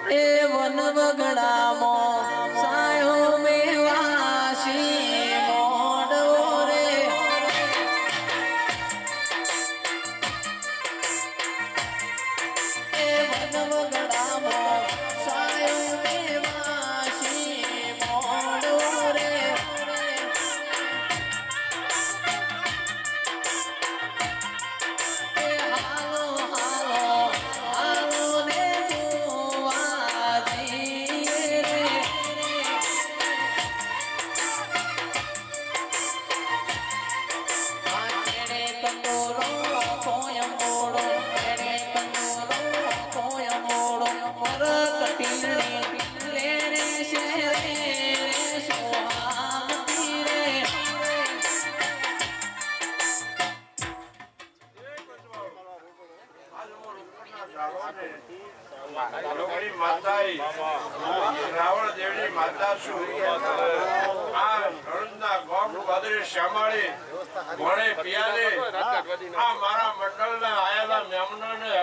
એ one બગડામાં સાયો મેવાસી મોડવો રે એ one બગડામાં સાયો મેવાસી મોડવો રે એ હાલો હાલો હાલો ને જોવા જઈએ રે આ કેડે કંદોરો કોયમ મોડો કેડે કંદોરો કોયમ મોડો મર કટીણી લે રે શેરે સોહામતી રે લોકડી માતાઈ રાવણ દેવની માતા છું આ રણના ગોમ વાદળે શ્યામાળે ઘોડે પિયાલે આ મારા